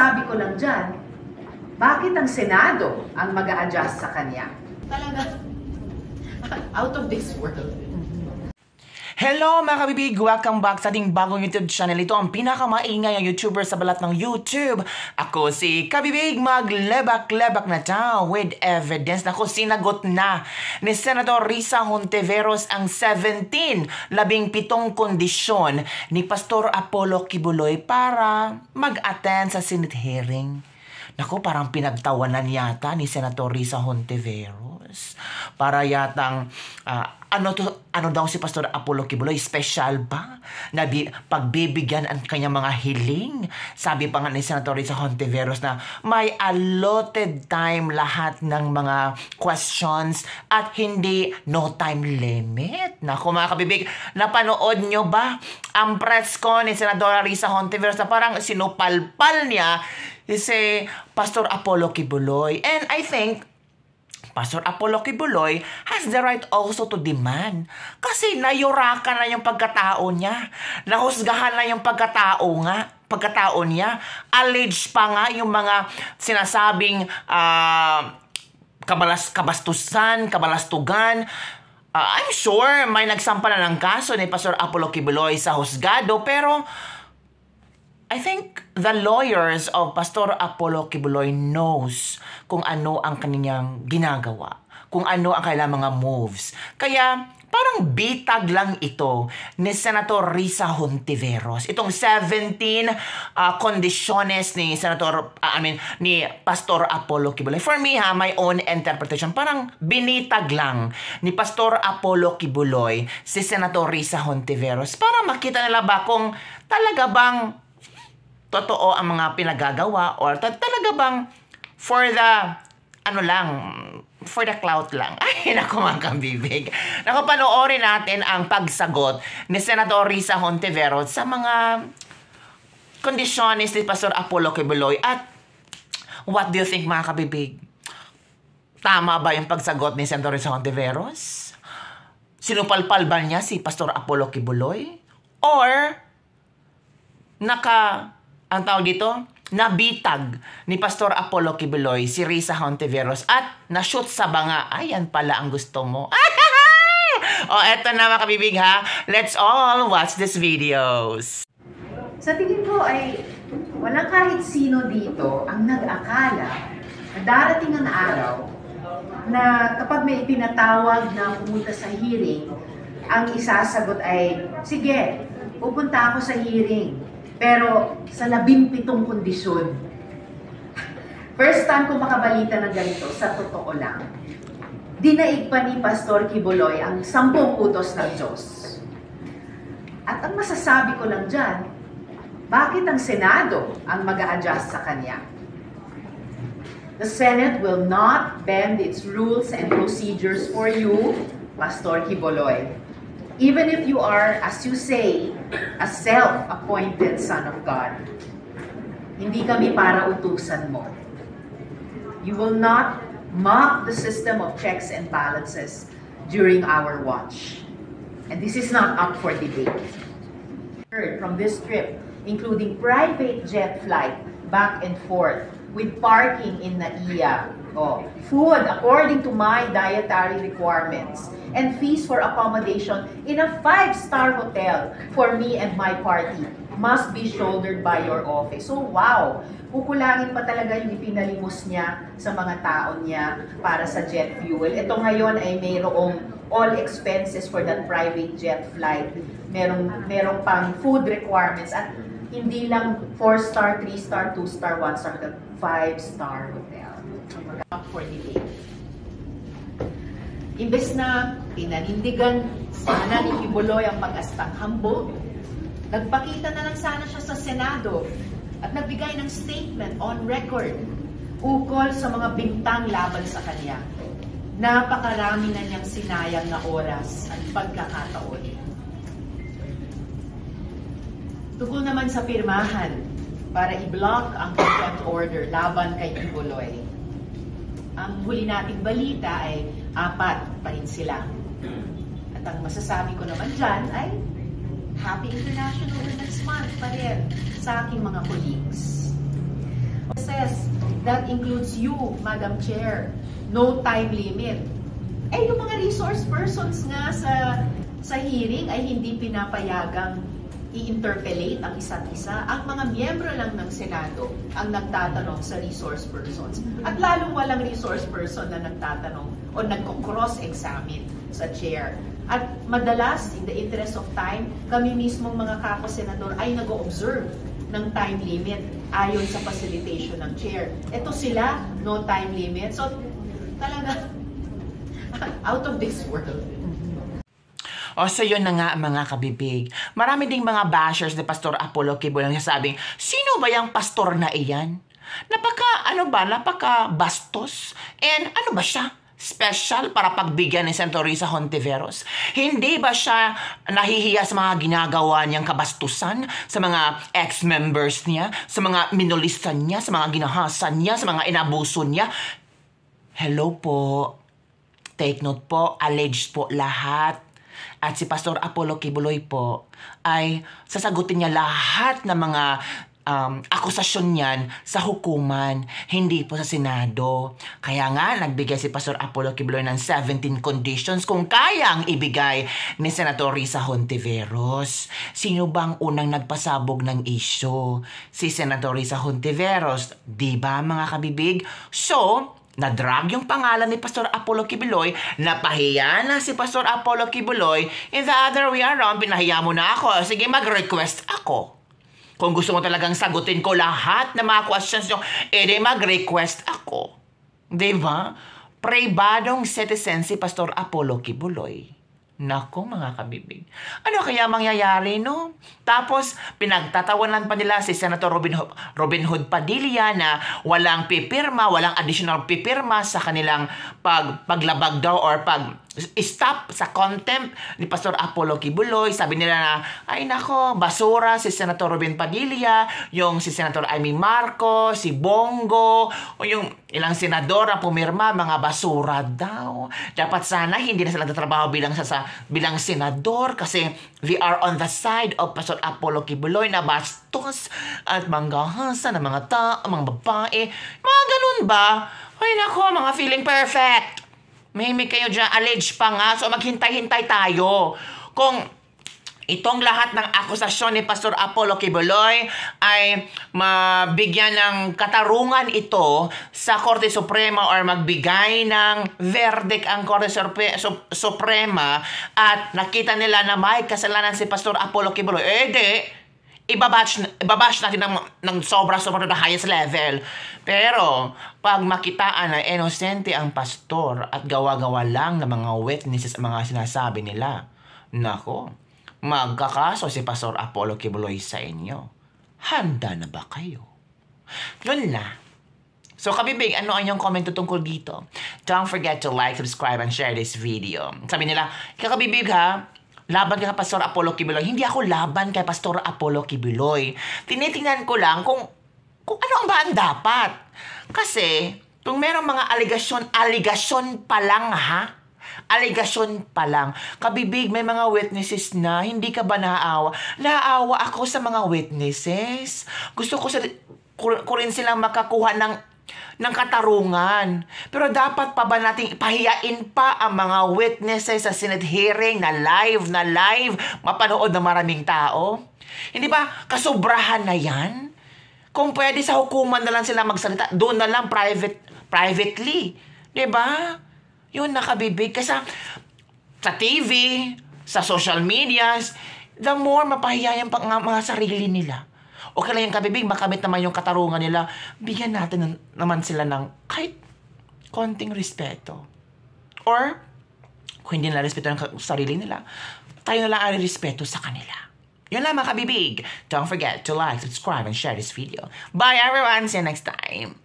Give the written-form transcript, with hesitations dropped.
masasabi ko lang dyan, bakit ang Senado ang mag-a-adjust sa kanya? Talaga, out of this world. Hello mga kabibig! Welcome back sa ating bagong YouTube channel. Ito ang pinakamaingay ang YouTuber sa balat ng YouTube. Ako si Kabibig, maglebak-lebak na ta with evidence. Naku, sinagot na ni Senator Risa Hontiveros ang 17 kondisyon ni Pastor Apollo Kibuloy para mag-attend sa Senate hearing. Naku, parang pinagtawanan yata ni Senator Risa Hontiveros. Para yatang, ano daw si Pastor Apollo Kibuloy? Special ba? Na pagbibigyan ang kanyang mga hiling? Sabi pa nga ni Senator Risa Hontiveros na may allotted time lahat ng mga questions at hindi no time limit. Naku mga kabibig, napanood nyo ba ang press con ni Senator Risa Hontiveros na parang sinupalpal niya si Pastor Apollo Kibuloy? And I think Pastor Apollo Kibuloy has the right also to demand. Kasi nayurakan na yung pagkatao niya. Nahusgahan na yung pagkatao niya. Alleged pa nga yung mga sinasabing kabalastugan. I'm sure may nagsampa na ng kaso ni Pastor Apollo Kibuloy sa husgado, pero I think the lawyers of Pastor Apollo Kibuloy knows kung ano ang kanyang ginagawa, kung ano ang kailang mga moves. Kaya parang bitag lang ito ni Senator Risa Hontiveros. Itong 17 kondisyones ni ni Pastor Apollo Kibuloy. For me my own interpretation, parang binitag lang ni Pastor Apollo Kibuloy si Senator Risa Hontiveros para makita nila ba kung talaga bang totoo ang mga pinagagawa or talaga bang for the for the clout lang. Ay, naku mga kabibig. Naku, panoorin natin ang pagsagot ni Senator Risa Hontiveros sa mga kondisyones ni Pastor Apollo Kibuloy. At what do you think mga kabibig? Tama ba yung pagsagot ni Senator Risa Hontiveros? Sinupalpal ba niya si Pastor Apollo Kibuloy? Or ang tawag dito, nabitag ni Pastor Apollo Kibuloy si Risa Hontiveros at na-shoot sa banga? Ayan pala ang gusto mo. O, eto na mga kabibig ha. Let's all watch this videos. Sa tingin ko ay walang kahit sino dito ang nag-akala na darating ang araw na kapag may ipinatawag na pumunta sa hearing, ang isasagot ay, sige, pupunta ako sa hearing. Pero sa 17 kondisyon. First time ko makabalita ng ganito, sa totoo lang. Dinaig pa ni Pastor Kibuloy ang 10 utos ng Diyos. At ang masasabi ko lang dyan, bakit ang Senado ang mag-a-adjust sa kanya? The Senate will not bend its rules and procedures for you, Pastor Kibuloy. Even if you are, as you say, a self-appointed son of God. Hindi kami para utusan mo. You will not mock the system of checks and balances during our watch. And this is not up for debate. Heard from this trip, including private jet flight back and forth with parking in NAIA, food according to my dietary requirements, and fees for accommodation in a 5-star hotel for me and my party must be shouldered by your office. So wow, kukulangin pa talaga yung ipinalimos niya sa mga tao niya para sa jet fuel. Ito ngayon ay mayroong all expenses for that private jet flight. Merong pang food requirements at hindi lang 4-star, 3-star, 2-star, 1-star, 5-star hotel. Up for debate. Imbes na pinanindigan sana ni Kibuloy ang pag-astang hambog, nagpakita na lang sana siya sa Senado at nagbigay ng statement on record ukol sa mga bintang laban sa kanya. Napakarami na niyang sinayang na oras at pagkakataon. Tungkol naman sa pirmahan para i-block ang contempt order laban kay Kibuloy. Ang huli nating balita ay 4 pa rin sila. At ang masasabi ko naman dyan ay Happy International Women's Month pa rin sa aking mga colleagues. resources. That includes you, Madam Chair. No time limit. Eh, yung mga resource persons nga sa hearing ay hindi pinapayagang i-interpellate ang isa't isa. Ang mga miyembro lang ng Senado ang nagtatanong sa resource persons. At lalong walang resource person na nagtatanong o nagko-cross-examine sa chair. At madalas, in the interest of time, kami mismong mga kako-senador ay nag-o-observe ng time limit ayon sa facilitation ng chair. Ito sila, no time limit. So, talaga, out of this world. O so yun na nga mga kabibig. Marami ding mga bashers ni Pastor Apollo Kibuloy ang sasabing, sino ba yung pastor na iyan? Napaka bastos? And ano ba siya? Special para pagbigyan ni Senator Risa Hontiveros? Hindi ba siya nahihiya sa mga ginagawa niyang kabastusan? Sa mga ex-members niya? Sa mga minolista niya? Sa mga ginahasan niya? Sa mga inabuso niya? Hello po. Take note po, alleged po lahat. At si Pastor Apollo Kibuloy po ay sasagutin niya lahat ng mga akusasyon niyan sa hukuman, hindi po sa Senado. Kaya nga, nagbigay si Pastor Apollo Kibuloy ng 17 conditions kung kayang ibigay ni Senator Risa Hontiveros. Sino bang unang nagpasabog ng issue? Si Senator Risa Hontiveros, di ba mga kabibig? So, na-drag yung pangalan ni Pastor Apollo Kibuloy, napahiya na si Pastor Apollo Kibuloy, in the other way around, pinahiya mo na ako. Sige, mag-request ako. Kung gusto mo talagang sagutin ko lahat ng mga questions nyo, edi mag-request ako. Diba? Pribadong citizen si Pastor Apollo Kibuloy. Nako mga kabibig. Ano kaya mangyayari, no? Tapos, pinagtatawanan pa nila si Senator Robin Hood Padilla na walang pipirma, walang additional pipirma sa kanilang paglabag daw or stop sa contempt ni Pastor Apollo Kibuloy. Sabi nila na, ay nako, basura si Senator Robin Padilla, yung si Senator Amy Marcos, si Bongo, o yung ilang senador ang pumirma, mga basura daw. Dapat sana hindi na sila tatrabaho bilang senador kasi we are on the side of Pastor Apollo Kibuloy na bastos at manggahasa ng mga tao, mga babae. Mga ganun ba? Ay nako, mga feeling perfect. Mahimik kayo dyan, allege pa nga. So maghintay-hintay tayo. Kung itong lahat ng akusasyon ni Pastor Apollo Kibuloy ay mabigyan ng katarungan ito sa Korte Suprema or magbigay ng verdict ang Korte Suprema at nakita nila na may kasalanan si Pastor Apollo Kibuloy, ibabash natin ng sobra-sobra na highest level. Pero, pag makitaan na inosente ang pastor at gawa-gawa lang ng mga witnesses ang mga sinasabi nila, nako, magkakaso si Pastor Apollo Kibuloy sa inyo. Handa na ba kayo? Yun na. So, kabibig, ano ang inyong comment tungkol dito? Don't forget to like, subscribe, and share this video. Sabi nila, kabibig ha, laban kay Pastor Apollo Kibuloy. Hindi ako laban kay Pastor Apollo Kibuloy. Tinitingnan ko lang kung ano ang ba ang dapat. Kasi, kung merong mga aligasyon pa lang ha, aligasyon pa lang. Kabibig, may mga witnesses na, hindi ka ba naaawa? Naaawa ako sa mga witnesses. Gusto ko rin silang makakuha ng katarungan. Pero dapat pa ba nating ipahiyain pa ang mga witnesses sa Senate hearing na live, mapanood ng maraming tao? Hindi ba kasobrahan na yan? Kung pwede sa hukuman na lang sila magsalita, doon na lang privately. Diba? Yun nakabibig. Kasi sa TV, sa social media, the more mapahiyayan pa mga sarili nila. O kaya yung kabibig, makamit naman yung katarungan nila, bigyan natin naman sila ng kahit konting respeto. Or, kung hindi nila respeto ng sarili nila, tayo na lang ang respeto sa kanila. Yun lang mga kabibig. Don't forget to like, subscribe, and share this video. Bye everyone! See you next time!